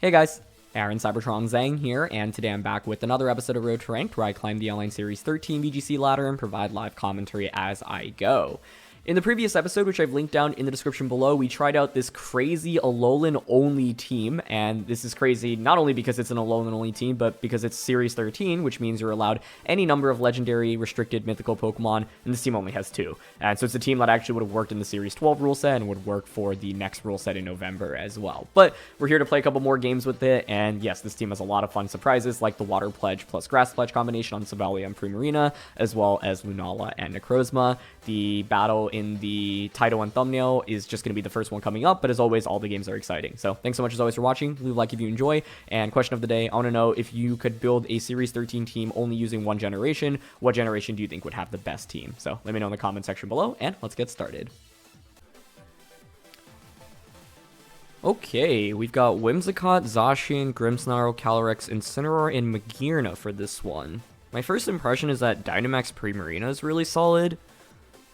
Hey guys, Aaron Cybertron Zhang here, and today I'm back with another episode of Road to Ranked where I climb the Online Series 13 VGC ladder and provide live commentary as I go. In the previous episode, which I've linked down in the description below, we tried out this crazy Alolan-only team, and this is crazy not only because it's an Alolan-only team, but because it's Series 13, which means you're allowed any number of legendary, restricted, mythical Pokemon, and this team only has 2. And so it's a team that actually would have worked in the Series 12 rule set and would work for the next rule set in November as well. But we're here to play a couple more games with it, and yes, this team has a lot of fun surprises, like the Water Pledge plus Grass Pledge combination on Silvally and Primarina, as well as Lunala and Necrozma. The battle in the title and thumbnail is just going to be the first one coming up, but as always, all the games are exciting. So thanks so much as always for watching. Leave a like if you enjoy. And question of the day, I want to know if you could build a Series 13 team only using one generation, what generation do you think would have the best team? So let me know in the comment section below, and let's get started. Okay, we've got Whimsicott, Zacian, Grimmsnarl, Calyrex, Incineroar, and Magearna for this one. My first impression is that Dynamax Primarina is really solid.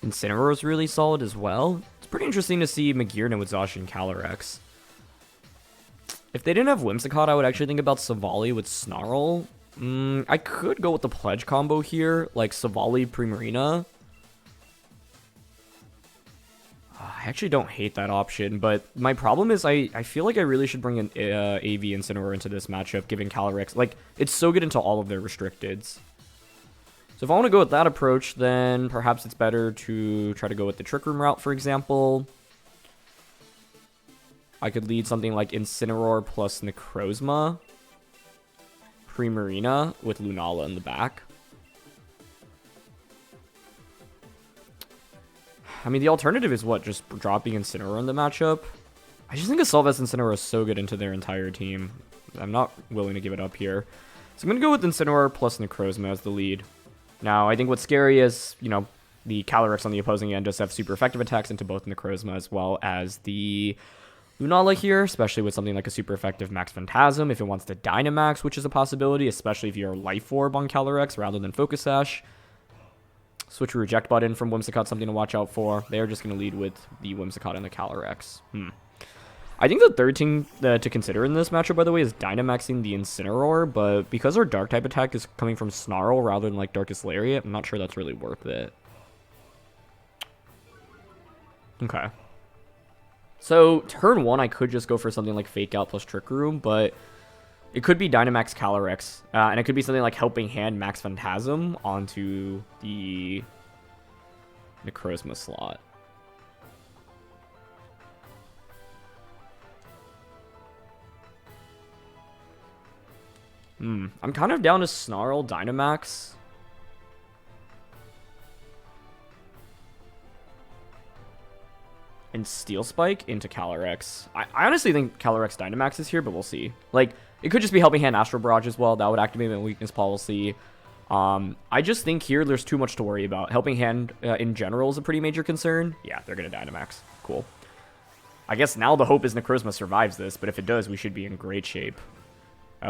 Incineroar is really solid as well. It's pretty interesting to see Magearna with Zacian Calyrex. If they didn't have Whimsicott, I would actually think about Silvally with Snarl. I could go with the Pledge combo here, like Silvally Primarina. I actually don't hate that option, but my problem is I feel like I really should bring an AV Incineroar into this matchup, given Calyrex. Like, it's so good into all of their restricteds. So if I want to go with that approach, then perhaps it's better to try to go with the Trick Room route, for example. I could lead something like Incineroar plus Necrozma, Primarina with Lunala in the back. I mean, the alternative is what? Just dropping Incineroar in the matchup? I just think a Sylvest Incineroar is so good into their entire team. I'm not willing to give it up here. So I'm going to go with Incineroar plus Necrozma as the lead. Now, I think what's scary is, you know, the Calyrex on the opposing end does have super effective attacks into both Necrozma as well as the Lunala here, especially with something like a super effective Max Phantasm if it wants to Dynamax, which is a possibility, especially if you're Life Orb on Calyrex rather than Focus Sash. Switch Reject button from Whimsicott, something to watch out for. They're just going to lead with the Whimsicott and the Calyrex. I think the third thing to consider in this matchup, by the way, is Dynamaxing the Incineroar, but because our Dark-type attack is coming from Snarl rather than, like, Darkest Lariat, I'm not sure that's really worth it. Okay. So, turn 1, I could just go for something like Fake Out plus Trick Room, but it could be Dynamax Calyrex, and it could be something like Helping Hand Max Phantasm onto the Necrozma slot. I'm kind of down to Snarl, Dynamax. And Steel Spike into Calyrex. I honestly think Calyrex Dynamax is here, but we'll see. Like, it could just be Helping Hand Astral Barrage as well. That would activate my weakness policy. I just think here there's too much to worry about. Helping Hand in general is a pretty major concern. Yeah, they're going to Dynamax. Cool. I guess now the hope is Necrozma survives this, but if it does, we should be in great shape.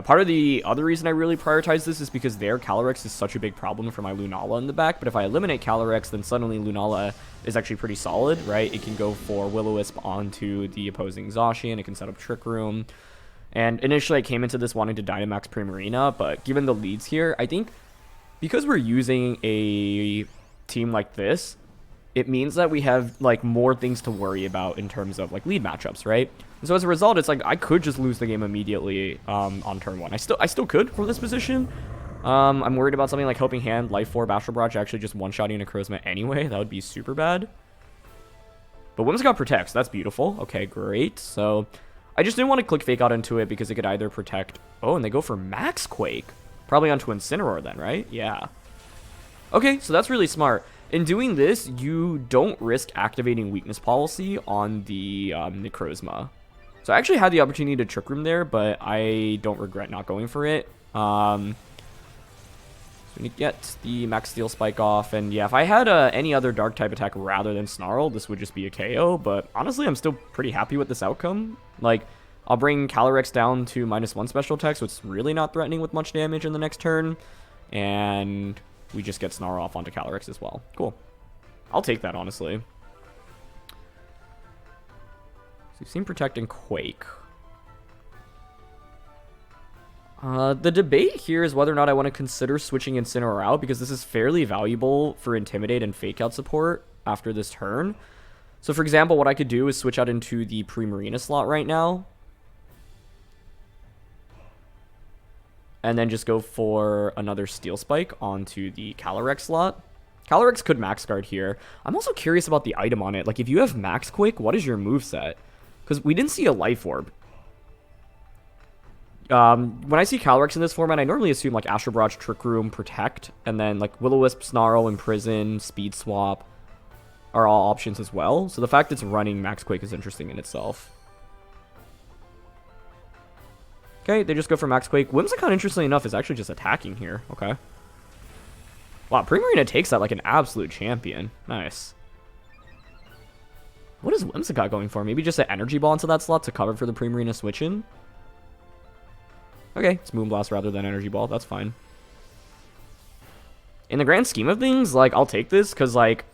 Part of the other reason I really prioritize this is because their Calyrex is such a big problem for my Lunala in the back, but if I eliminate Calyrex, then suddenly Lunala is actually pretty solid, right? It can go for Will-O-Wisp onto the opposing Zacian, it can set up Trick Room, and initially I came into this wanting to Dynamax Primarina, but given the leads here, I think because we're using a team like this, it means that we have, like, more things to worry about in terms of, like, lead matchups, right? And so as a result, it's like I could just lose the game immediately on turn 1. I still could from this position. I'm worried about something like Helping Hand, Life Orb, Astral Barrage actually just one-shotting Necrozma anyway. That would be super bad. But Whimsicott protects. That's beautiful. Okay, great. So I just didn't want to click Fake Out into it because it could either protect... Oh, and they go for Max Quake. Probably onto Incineroar then, right? Yeah. Okay, so that's really smart. In doing this, you don't risk activating weakness policy on the Necrozma. So I actually had the opportunity to Trick Room there, but I don't regret not going for it. So we get the Max Steel Spike off, and yeah, if I had any other Dark-type attack rather than Snarl, this would just be a KO, but honestly, I'm still pretty happy with this outcome. Like, I'll bring Calyrex down to -1 special attack, so it's really not threatening with much damage in the next turn, and we just get Snarl off onto Calyrex as well. Cool. I'll take that, honestly. We've seen Protect and Quake. The debate here is whether or not I want to consider switching Incineroar out, because this is fairly valuable for Intimidate and Fake Out support after this turn. So for example, what I could do is switch out into the Primarina slot right now. And then just go for another Steel Spike onto the Calyrex slot. Calyrex could max guard here. I'm also curious about the item on it. Like, if you have Max Quake, what is your moveset? Because we didn't see a Life Orb. When I see Calyrex in this format, I normally assume, like, Astral Barrage, Trick Room, Protect, and then, like, Will-O-Wisp, Snarl, Imprison, Speed Swap are all options as well. So the fact it's running Max Quake is interesting in itself. Okay, they just go for Max Quake. Whimsicott, interestingly enough, is actually just attacking here. Okay. Wow, Primarina takes that like an absolute champion. Nice. What is Whimsicott going for? Maybe just an Energy Ball into that slot to cover for the Primarina switch-in? Okay, it's Moonblast rather than Energy Ball. That's fine. In the grand scheme of things, like, I'll take this because, like,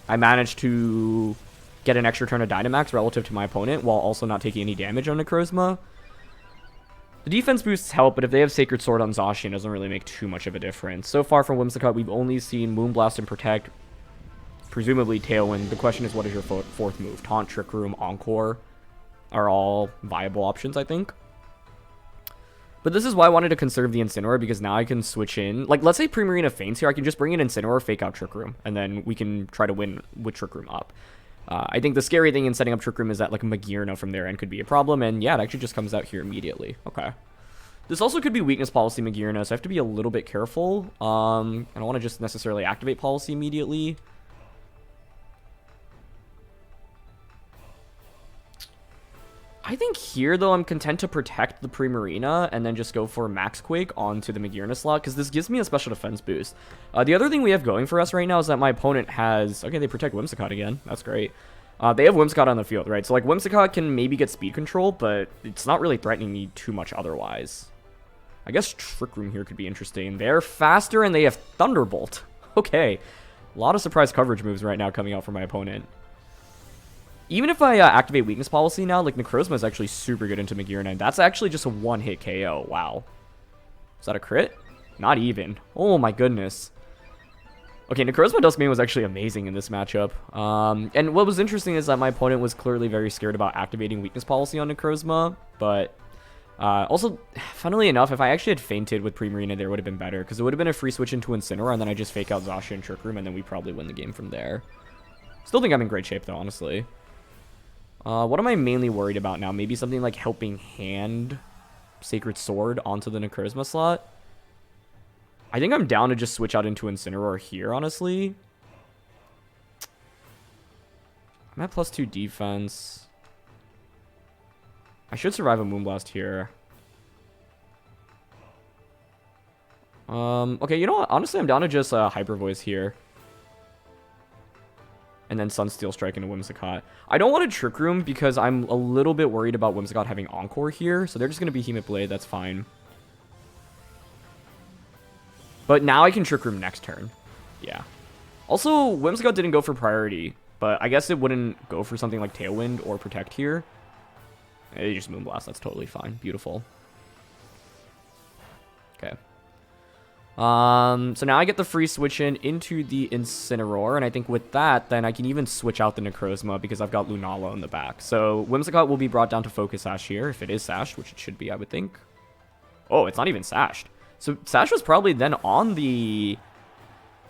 I managed to get an extra turn of Dynamax relative to my opponent while also not taking any damage on Necrozma. The defense boosts help, but if they have Sacred Sword on Zacian, it doesn't really make too much of a difference. So far from Whimsicott, we've only seen Moonblast and Protect, presumably Tailwind. The question is, what is your fourth move? Taunt, Trick Room, Encore are all viable options, I think. But this is why I wanted to conserve the Incineroar, because now I can switch in. Like, let's say Primarina faints here, I can just bring in Incineroar, fake out Trick Room, and then we can try to win with Trick Room up. I think the scary thing in setting up Trick Room is that, like, Magearna from their end could be a problem, and yeah, it actually just comes out here immediately. Okay. This also could be weakness policy Magearna, so I have to be a little bit careful. I don't want to just necessarily activate policy immediately. I think here, though, I'm content to protect the Primarina and then just go for Max Quake onto the Magearna slot, because this gives me a special defense boost. The other thing we have going for us right now is that my opponent has... Okay, they protect Whimsicott again. That's great. They have Whimsicott on the field, right? So, like, Whimsicott can maybe get speed control, but it's not really threatening me too much otherwise. I guess Trick Room here could be interesting. They're faster and they have Thunderbolt. Okay. A lot of surprise coverage moves right now coming out from my opponent. Even if I activate weakness policy now, like, Necrozma is actually super good into Magearna, and that's actually just a one-hit KO. Wow. Is that a crit? Not even. Oh my goodness. Okay, Necrozma Duskmane was actually amazing in this matchup. And what was interesting is that my opponent was clearly very scared about activating weakness policy on Necrozma, but also, funnily enough, if I actually had fainted with Primarina, there would have been better, because it would have been a free switch into Incineroar, and then I just fake out Zacian and Trick Room, and then we probably win the game from there. Still think I'm in great shape, though, honestly. What am I mainly worried about now? Maybe something like Helping Hand Sacred Sword onto the Necrozma slot? I think I'm down to just switch out into Incineroar here, honestly. I'm at +2 defense. I should survive a Moonblast here. Okay, you know what? Honestly, I'm down to just Hyper Voice here. And then Sunsteel Strike into Whimsicott. I don't want to Trick Room because I'm a little bit worried about Whimsicott having Encore here. So they're just going to Behemoth Blade. That's fine. But now I can Trick Room next turn. Yeah. Also, Whimsicott didn't go for priority. But I guess it wouldn't go for something like Tailwind or Protect here. They just Moonblast. That's totally fine. Beautiful. Okay. So now I get the free switch in into the Incineroar, and I think with that, then I can even switch out the Necrozma because I've got Lunala in the back. So Whimsicott will be brought down to Focus Sash here, if it is sashed, which it should be, I would think. Oh, it's not even sashed. So Sash was probably then on the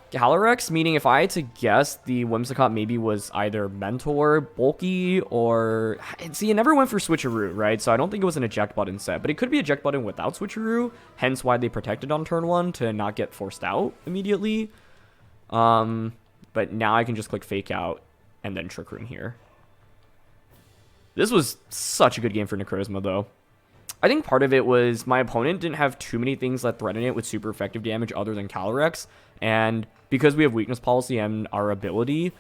Calyrex, meaning if I had to guess, the Whimsicott maybe was either Mentor, Bulky, or... See, it never went for Switcheroo, right? So I don't think it was an eject button set, but it could be eject button without Switcheroo, hence why they protected on turn 1 to not get forced out immediately. But now I can just click Fake Out and then Trick Room here. This was such a good game for Necrozma, though. I think part of it was my opponent didn't have too many things that threaten it with super effective damage other than Calyrex, and because we have weakness policy and our ability,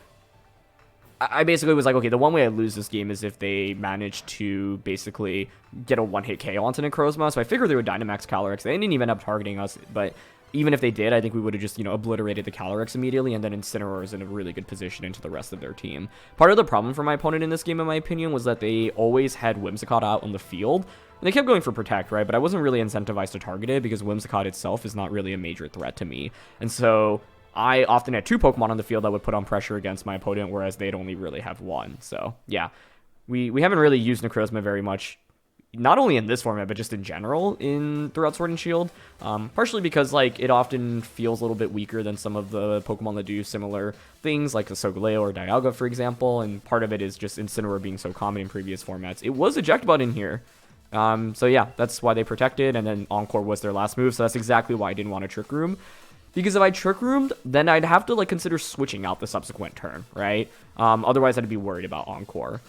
I basically was like, okay, the one way I lose this game is if they manage to basically get a one-hit KO onto Necrozma, so I figured they would Dynamax Calyrex. They didn't even end up targeting us, but even if they did, I think we would have just, you know, obliterated the Calyrex immediately, and then Incineroar is in a really good position into the rest of their team. Part of the problem for my opponent in this game, in my opinion, was that they always had Whimsicott out on the field, And they kept going for Protect, right? But I wasn't really incentivized to target it because Whimsicott itself is not really a major threat to me. And so I often had 2 Pokemon on the field that would put on pressure against my opponent, whereas they'd only really have 1. So, yeah. We haven't really used Necrozma very much, not only in this format, but just in general throughout Sword and Shield. Partially because, like, it often feels a little bit weaker than some of the Pokemon that do similar things, like the Solgaleo or Dialga, for example. And part of it is just Incineroar being so common in previous formats. It was Eject Button here. So yeah, that's why they protected, and then Encore was their last move, so that's exactly why I didn't want to Trick Room. Because if I Trick Roomed, then I'd have to, like, consider switching out the subsequent turn, right? Otherwise, I'd be worried about Encore.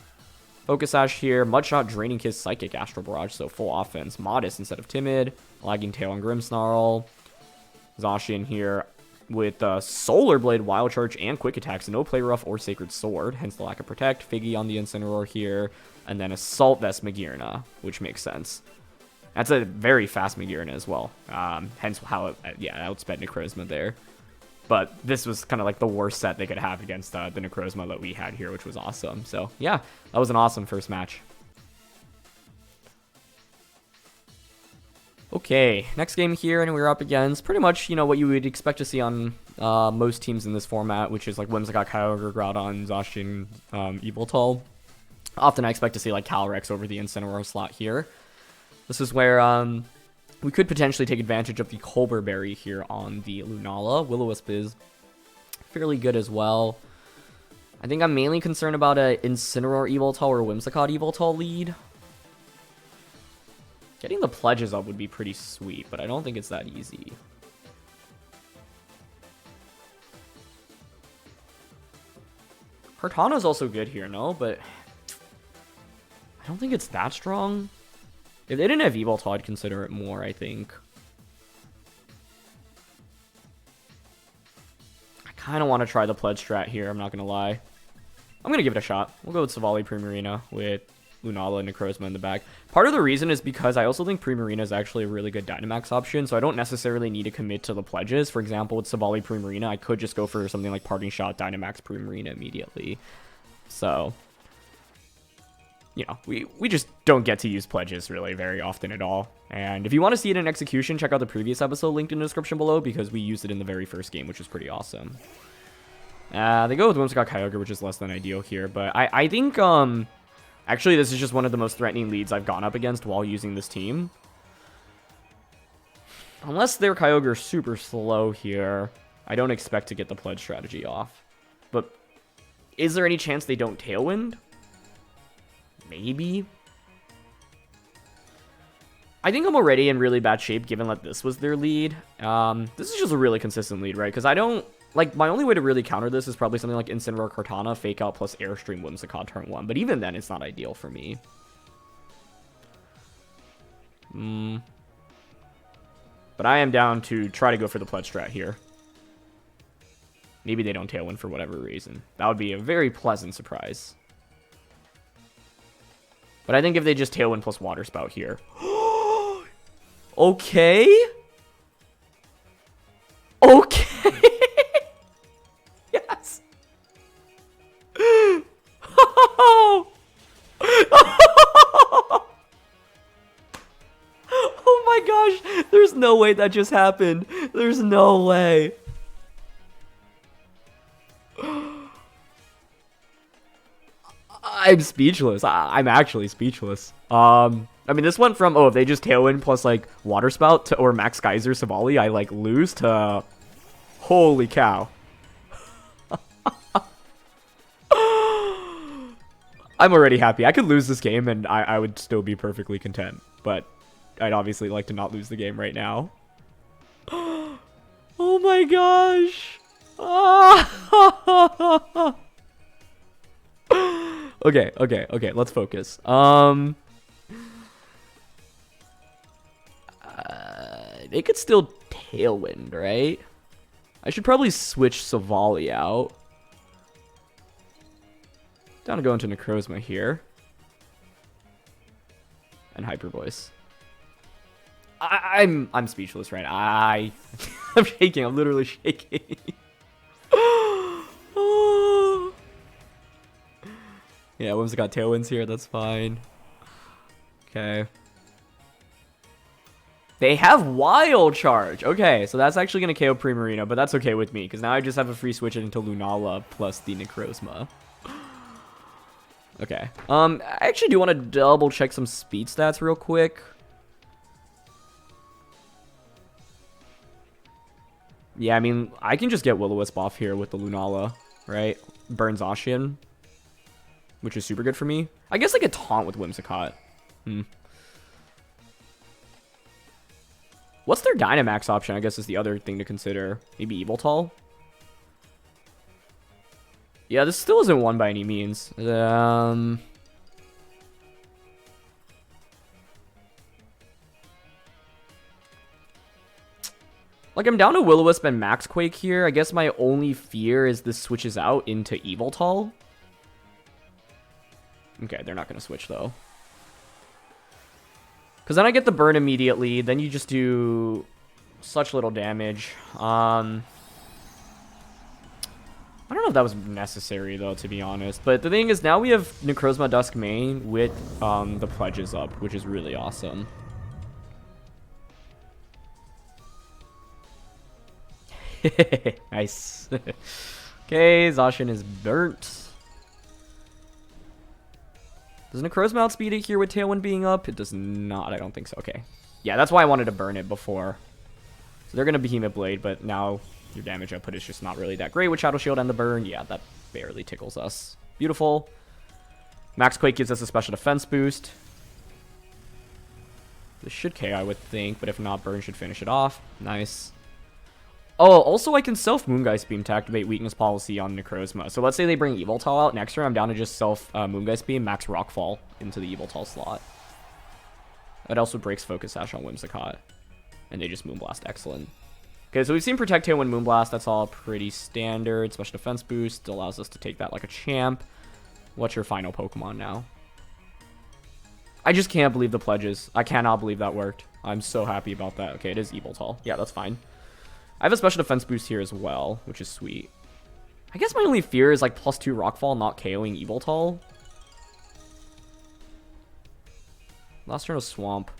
Focus Sash here, Mudshot, Draining Kiss, Psychic, Astral Barrage, so full offense. Modest instead of Timid, Lagging Tail and Grimmsnarl. Zacian here with Solar Blade, Wild Charge, and Quick Attacks. No Play Rough or Sacred Sword, hence the lack of Protect. Figgy on the Incineroar here, and then Assault Vest Magearna, which makes sense. That's a very fast Magearna as well, hence how it outsped Necrozma there. But this was kind of like the worst set they could have against the Necrozma that we had here, which was awesome. So yeah, that was an awesome first match. Okay, next game here, and we're up against pretty much, you know, what you would expect to see on most teams in this format, which is like Whimsicott, Kyogre, Groudon, Zacian, Yveltal. Often I expect to see like Calyrex over the Incineroar slot here. This is where we could potentially take advantage of the Colbur Berry here on the Lunala. Will-O-Wisp is fairly good as well. I think I'm mainly concerned about a Incineroar Yveltal or Whimsicott Yveltal lead. Getting the pledges up would be pretty sweet, but I don't think it's that easy. Kartana's also good here, no? But I don't think it's that strong. If they didn't have Yveltal, I'd consider it more, I think. I kind of want to try the pledge strat here, I'm not going to lie. I'm going to give it a shot. We'll go with Silvally Primarina with Lunala and Necrozma in the back. Part of the reason is because I also think Primarina is actually a really good Dynamax option, so I don't necessarily need to commit to the pledges. For example, with Silvally Primarina, I could just go for something like Parting Shot, Dynamax Primarina immediately. So, you know, we just don't get to use pledges really very often at all. And if you want to see it in execution, check out the previous episode linked in the description below, because we used it in the very first game, which was pretty awesome. They go with Whimsicott Kyogre, which is less than ideal here, but I think, actually, this is just one of the most threatening leads I've gone up against while using this team. Unless their Kyogre is super slow here, I don't expect to get the pledge strategy off. But is there any chance they don't Tailwind? Maybe. I think I'm already in really bad shape given that this was their lead. This is just a really consistent lead, right? Because I don't... Like, my only way to really counter this is probably something like Incineroar Kartana, Fake Out plus Airstream Whimsicott turn 1. But even then, it's not ideal for me. But I am down to try to go for the pledge strat here. Maybe they don't Tailwind for whatever reason. That would be a very pleasant surprise. But I think if they just Tailwind plus Water Spout here. Okay. Okay. Yes. Oh my gosh. There's no way that just happened. There's no way. I'm speechless. I'm actually speechless. I mean, this went from, if they just Tailwind plus, like, Water Spout to, or Max Geyser Silvally, I, like, lose to, holy cow. I'm already happy. I could lose this game and I would still be perfectly content, but I'd obviously like to not lose the game right now. Oh my gosh. Okay, let's focus. They could still Tailwind, right? I should probably switch Silvally out. Down to go into Necrozma here. And Hyper Voice. I'm speechless right now. I'm shaking. I'm literally shaking. Yeah, Whimsicott Tailwinds here. That's fine. Okay. They have Wild Charge. Okay, so that's actually going to KO Primarina, but that's okay with me, because now I just have a free switch into Lunala plus the Necrozma. Okay. I actually do want to double check some speed stats real quick. Yeah, I mean, I can just get Will-O-Wisp off here with the Lunala, right? Burn Zacian, which is super good for me. I guess I could taunt with Whimsicott. What's their Dynamax option, I guess, is the other thing to consider. Maybe Yveltal? Yeah, this still isn't won by any means. Like, I'm down to Will-O-Wisp and Max Quake here. I guess my only fear is this switches out into Yveltal. Okay, they're not going to switch, though. Because then I get the burn immediately. Then you just do such little damage. I don't know if that was necessary, though, to be honest. But the thing is, now we have Necrozma Dusk main with the pledges up, which is really awesome. Nice. Okay, Zacian is burnt. Does Necrozma outspeed it here with Tailwind being up? It does not. I don't think so. Okay. Yeah, that's why I wanted to burn it before. So they're going to Behemoth Blade, but now your damage output is just not really that great with Shadow Shield and the burn. Yeah, that barely tickles us. Beautiful. Max Quake gives us a special defense boost. This should KO, I would think, but if not, burn should finish it off. Nice. Oh, also I can self Moongeist Beam to activate Weakness Policy on Necrozma. So let's say they bring Yveltal out next turn, I'm down to just self Moongeist Beam, max Rockfall into the Yveltal slot. It also breaks Focus Sash on Whimsicott. And they just Moonblast. Excellent. Okay, so we've seen Protect Tailwind Moonblast. That's all pretty standard. Special defense boost allows us to take that like a champ. What's your final Pokemon now? I just can't believe the pledges. I cannot believe that worked. I'm so happy about that. Okay, it is Yveltal. Yeah, that's fine. I have a special defense boost here as well, which is sweet. I guess my only fear is like +2 Rockfall not KOing Yveltal. Last turn was Swamp.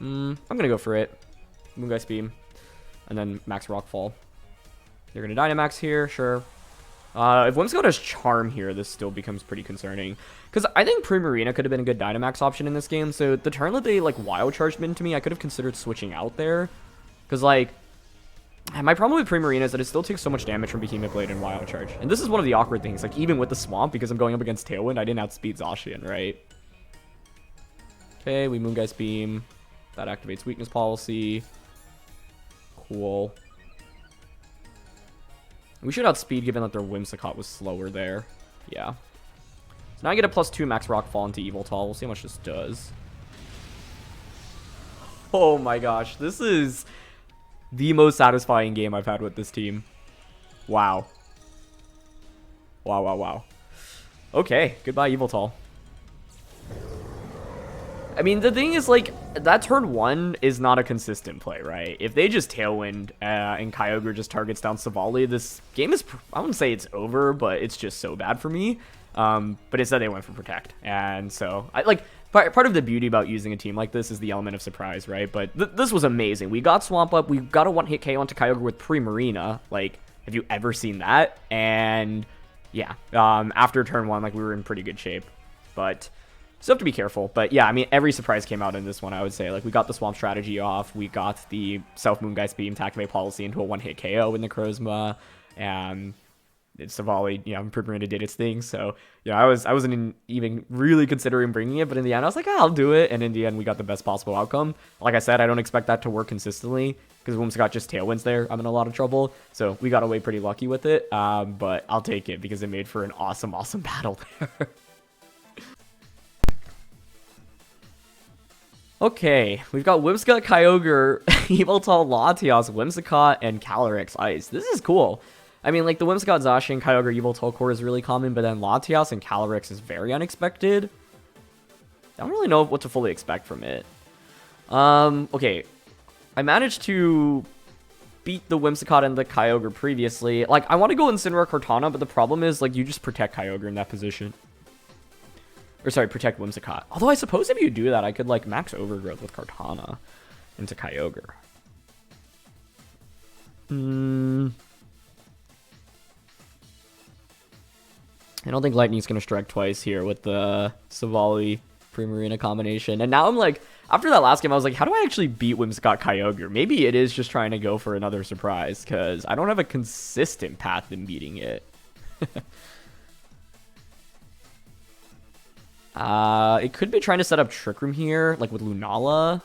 I'm gonna go for it. Moongeist Beam. And then max Rockfall. They're gonna Dynamax here, sure. If Whimsicott has Charm here, this still becomes pretty concerning. Because I think Primarina could have been a good Dynamax option in this game. So the turn that they, like, Wild Charged into me, I could have considered switching out there. Because, like, my problem with Primarina is that it still takes so much damage from Behemoth Blade and Wild Charge. And this is one of the awkward things. Like, even with the Swamp, because I'm going up against Tailwind, I didn't outspeed Zacian, right? Okay, we Moongeist Beam. That activates Weakness Policy. Cool. We should outspeed given that their Whimsicott was slower there. Yeah. So now I get a +2 max Rockfall into Yveltal. We'll see how much this does. Oh my gosh. This is the most satisfying game I've had with this team. Wow. Wow, wow, wow. Okay. Goodbye, Yveltal. I mean, the thing is, like, that turn 1 is not a consistent play, right? If they just Tailwind and Kyogre just targets down Silvally, this game is, I wouldn't say it's over, but it's just so bad for me. But instead they went for Protect. And so, part of the beauty about using a team like this is the element of surprise, right? But this was amazing. We got Swamp Up. We got a one-hit KO onto Kyogre with Primarina. Like, have you ever seen that? And, yeah, after turn 1, like, we were in pretty good shape. But still have to be careful. But yeah, I mean, every surprise came out in this one, I would say. Like, we got the Swamp strategy off. We got the Self-Moongeist Beam to activate Policy into a one-hit KO in the Necrozma. And Silvally, you know, Primarina did its thing. So, yeah, I wasn't even really considering bringing it. But in the end, I was like, I'll do it. And in the end, we got the best possible outcome. Like I said, I don't expect that to work consistently. Because Whimsicott just Tailwinds there, I'm in a lot of trouble. So we got away pretty lucky with it. But I'll take it because it made for an awesome, awesome battle there. Okay, we've got Whimsicott, Kyogre, Yveltal, Latias, Whimsicott, and Calyrex Ice. This is cool. I mean, like, the Whimsicott, Zacian, Kyogre, Yveltal core is really common, but then Latias and Calyrex is very unexpected. I don't really know what to fully expect from it. Okay. I managed to beat the Whimsicott and the Kyogre previously. Like, I want to go Incineroar Cortana, but the problem is, like, you just protect Kyogre in that position. Or sorry, protect Whimsicott. Although I suppose if you do that, I could like max Overgrowth with Kartana into Kyogre. I don't think Lightning's going to strike twice here with the Silvally Primarina combination. And now I'm like, after that last game, I was like, how do I actually beat Whimsicott Kyogre? Maybe it is just trying to go for another surprise, because I don't have a consistent path in beating it. It could be trying to set up Trick Room here, like with Lunala.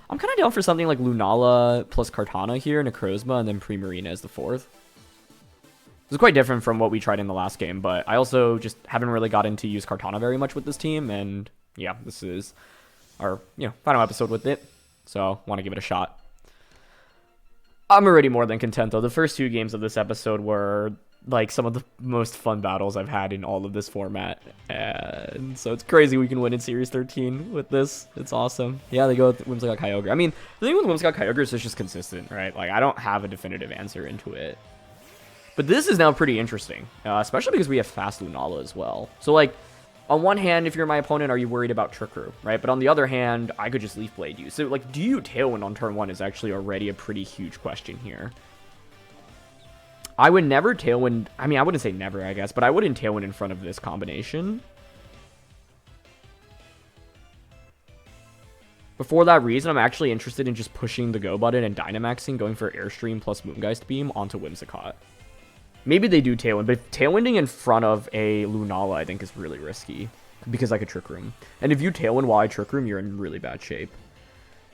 I'm kind of down for something like Lunala plus Kartana here, Necrozma, and then Primarina as the fourth. This is quite different from what we tried in the last game, but I also just haven't really gotten to use Kartana very much with this team, and yeah, this is our final episode with it, so want to give it a shot. I'm already more than content, though. The first 2 games of this episode were like some of the most fun battles I've had in all of this format, and so it's crazy we can win in Series 13 with this. It's awesome. Yeah, they go with Whimsicott Kyogre. I mean, the thing with Whimsicott Kyogre is it's just consistent, right? Like, I don't have a definitive answer into it. But this is now pretty interesting, especially because we have fast Lunala as well. So, like, on one hand, if you're my opponent, are you worried about Trick Room, right? But on the other hand, I could just Leaf Blade you. So, like, do you Tailwind on turn 1 is actually already a pretty huge question here. I would never Tailwind... I mean, I wouldn't say never, I guess, but I wouldn't Tailwind in front of this combination. But for that reason, I'm actually interested in just pushing the Go button and Dynamaxing, going for Airstream plus Moongeist Beam onto Whimsicott. Maybe they do Tailwind, but Tailwinding in front of a Lunala, I think, is really risky, because I could Trick Room. And if you Tailwind while I Trick Room, you're in really bad shape.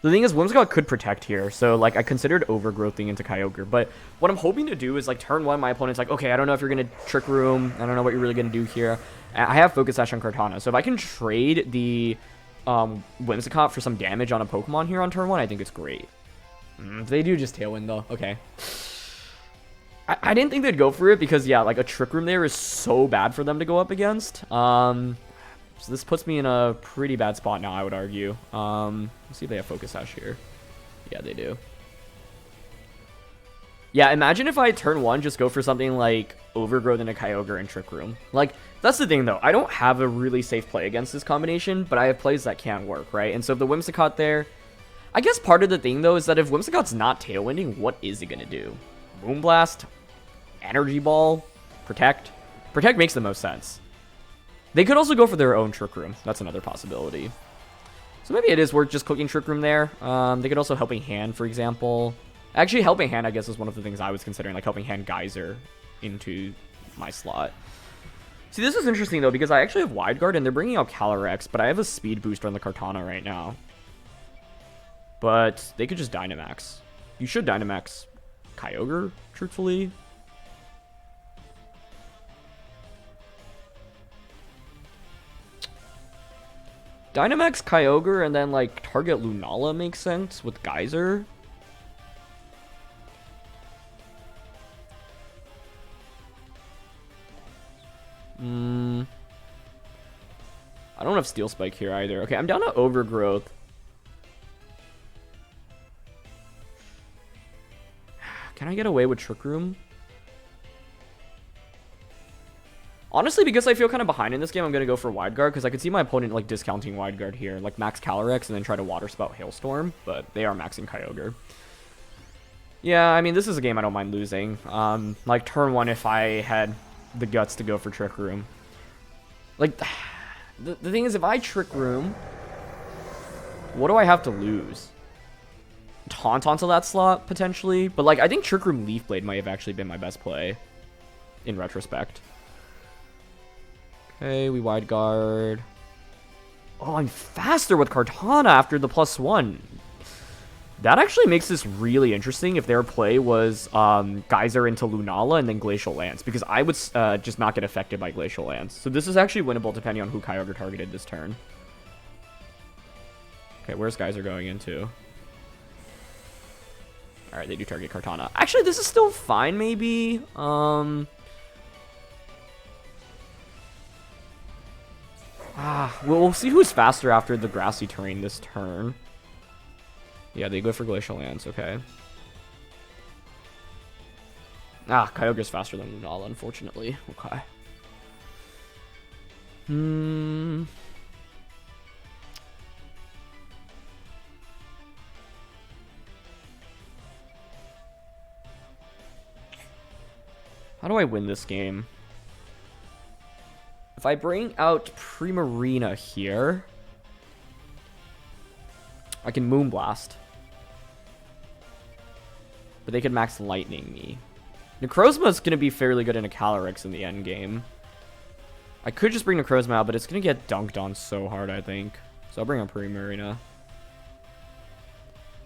The thing is, Whimsicott could protect here, so, like, I considered Overgrowthing into Kyogre, but what I'm hoping to do is, like, turn 1, my opponent's like, okay, I don't know if you're going to Trick Room, I don't know what you're really going to do here. I have Focus Sash on Kartana, so if I can trade the Whimsicott for some damage on a Pokemon here on turn 1, I think it's great. They do just Tailwind, though. Okay. I didn't think they'd go for it because, yeah, like, a Trick Room there is so bad for them to go up against. So this puts me in a pretty bad spot now, I would argue. Let's see if they have Focus Sash here. Yeah, they do. Yeah, imagine if I turn 1 just go for something like Overgrowth into Kyogre and Trick Room. Like, that's the thing, though. I don't have a really safe play against this combination, but I have plays that can work, right? And so if the Whimsicott there... I guess part of the thing, though, is that if Whimsicott's not Tailwinding, what is it going to do? Moonblast? Energy Ball? Protect? Protect makes the most sense. They could also go for their own Trick Room. That's another possibility. So maybe it is worth just cooking Trick Room there. They could also Helping Hand, for example. Actually, Helping Hand, I guess, is one of the things I was considering, like Helping Hand Geyser into my slot. See, this is interesting, though, because I actually have Wide Guard, and they're bringing out Calyrex, but I have a speed booster on the Kartana right now. But they could just Dynamax. You should Dynamax Kyogre, truthfully. Dynamax Kyogre and then, like, target Lunala makes sense with Geyser. I don't have Steel Spike here either. Okay, I'm down to Overgrowth. Can I get away with Trick Room? Honestly, because I feel kind of behind in this game, I'm going to go for Wide Guard, because I could see my opponent, like, discounting Wide Guard here. Like, max Calyrex and then try to Water Spout Hailstorm, but they are maxing Kyogre. Yeah, I mean, this is a game I don't mind losing. Like, turn 1 if I had the guts to go for Trick Room. Like, the thing is, if I Trick Room, what do I have to lose? Taunt onto that slot, potentially? But, like, I think Trick Room Leaf Blade might have actually been my best play, in retrospect. Okay, we Wide Guard. Oh, I'm faster with Kartana after the +1. That actually makes this really interesting if their play was Geyser into Lunala and then Glacial Lance, because I would just not get affected by Glacial Lance. So this is actually winnable depending on who Kyogre targeted this turn. Okay, where's Geyser going into? Alright, they do target Kartana. Actually, this is still fine, maybe. We'll see who's faster after the grassy terrain this turn. Yeah, they go for Glacial Lance, okay. Kyogre's faster than Lunala, unfortunately. Okay. do I win this game? If I bring out Primarina here, I can Moonblast. But they could max Lightning me. Necrozma is going to be fairly good in a Calyrex in the end game. I could just bring Necrozma out, but it's going to get dunked on so hard, I think. So I'll bring up Primarina.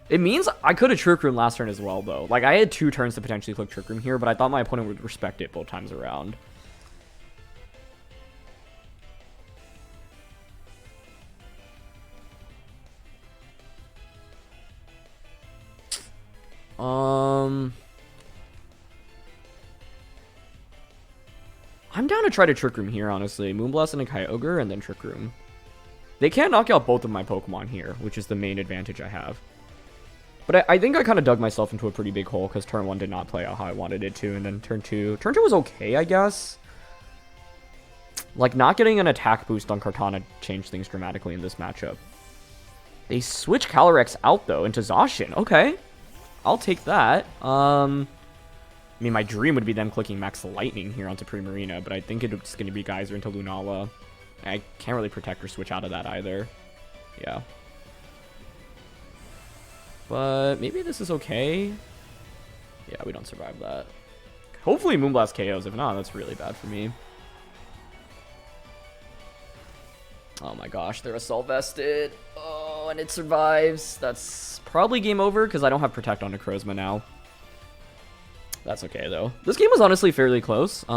It means I could have Trick Room last turn as well, though. Like, I had 2 turns to potentially click Trick Room here, but I thought my opponent would respect it both times around. I'm down to try to Trick Room here, honestly. Moonblast and a Kyogre, and then Trick Room. They can't knock out both of my Pokemon here, which is the main advantage I have. But I think I kind of dug myself into a pretty big hole, because turn 1 did not play out how I wanted it to, and then turn 2... Turn 2 was okay, I guess. Like, not getting an attack boost on Kartana changed things dramatically in this matchup. They switch Calyrex out, though, into Zacian. Okay. I'll take that. I mean, my dream would be them clicking Max Lightning here onto Primarina, but I think it's going to be Geyser into Lunala. I can't really protect or switch out of that either. Yeah. But maybe this is okay. Yeah, we don't survive that. Hopefully Moonblast KOs. If not, that's really bad for me. Oh my gosh, they're Assault Vested. Oh, and it survives. That's probably game over because I don't have Protect on Necrozma now. That's okay, though. This game was honestly fairly close. If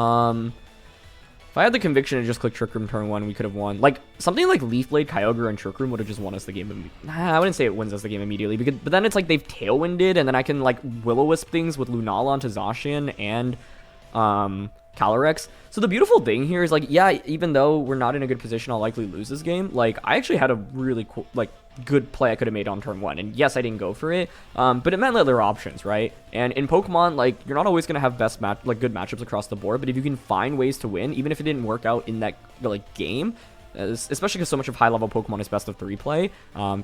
I had the conviction to just click Trick Room turn 1, we could have won. Like, something like Leaf Blade, Kyogre, and Trick Room would have just won us the game. Nah, I wouldn't say it wins us the game immediately, but then it's like they've Tailwinded, and then I can, like, Will-O-Wisp things with Lunala onto Zacian and Calyrex. So the beautiful thing here is, like, yeah, even though we're not in a good position, I'll likely lose this game. Like, I actually had a really cool, like, good play I could have made on turn 1. And yes, I didn't go for it, but it meant that there are options, right? And in Pokemon, like, you're not always going to have good matchups across the board, but if you can find ways to win, even if it didn't work out in that, like, game, especially because so much of high-level Pokemon is best of 3 play,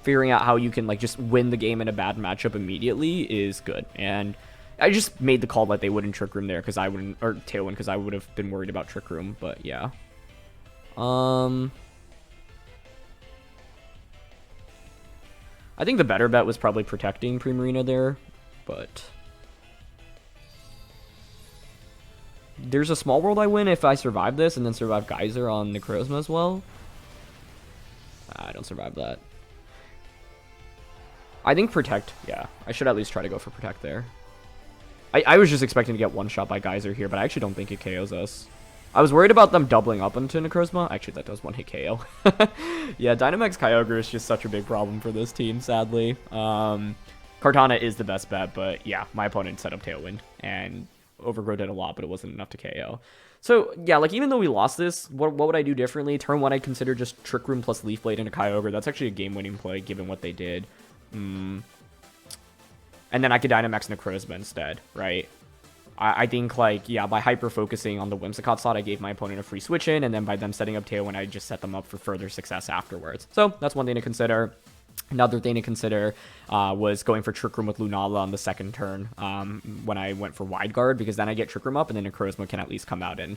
figuring out how you can, like, just win the game in a bad matchup immediately is good. And I just made the call that they wouldn't Trick Room there because I wouldn't, or Tailwind, because I would have been worried about Trick Room, but yeah. I think the better bet was probably protecting Primarina there, but there's a small world I win if I survive this and then survive Geyser on Necrozma as well. I don't survive that. I think Protect, yeah. I should at least try to go for Protect there. I was just expecting to get one shot by Geyser here, but I actually don't think it KOs us. I was worried about them doubling up into Necrozma. Actually, that does one hit KO. Yeah, Dynamax Kyogre is just such a big problem for this team, sadly. Kartana is the best bet, but yeah, my opponent set up Tailwind and overgrowed it a lot, but it wasn't enough to KO. So yeah, like even though we lost this, what would I do differently? Turn 1, I'd consider just Trick Room plus Leaf Blade into Kyogre. That's actually a game-winning play given what they did. And then I could Dynamax Necrozma instead, right? I think, like, yeah, by hyper-focusing on the Whimsicott slot, I gave my opponent a free switch in, and then by them setting up Tailwind, I just set them up for further success afterwards. So that's one thing to consider. Another thing to consider was going for Trick Room with Lunala on the second turn when I went for Wide Guard, because then I get Trick Room up, and then Necrozma can at least come out and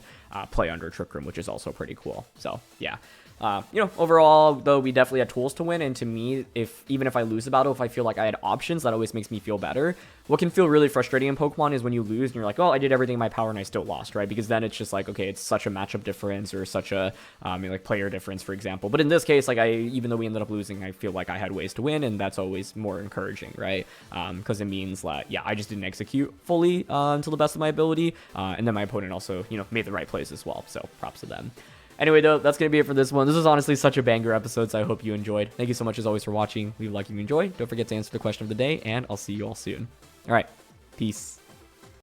play under Trick Room, which is also pretty cool. So, yeah. You know, overall, though, we definitely had tools to win, and to me, even if I lose a battle, if I feel like I had options, that always makes me feel better. What can feel really frustrating in Pokemon is when you lose and you're like, oh, I did everything in my power and I still lost, right? Because then it's just like, okay, it's such a matchup difference or such a like player difference, for example. But in this case, like even though we ended up losing, I feel like I had ways to win, and that's always more encouraging, right? Because it means that, yeah, I just didn't execute fully to the best of my ability, and then my opponent also, you know, made the right plays as well. So props to them. Anyway, though, that's going to be it for this one. This is honestly such a banger episode, so I hope you enjoyed. Thank you so much, as always, for watching. Leave a like if you enjoyed. Don't forget to answer the question of the day, and I'll see you all soon. All right. Peace.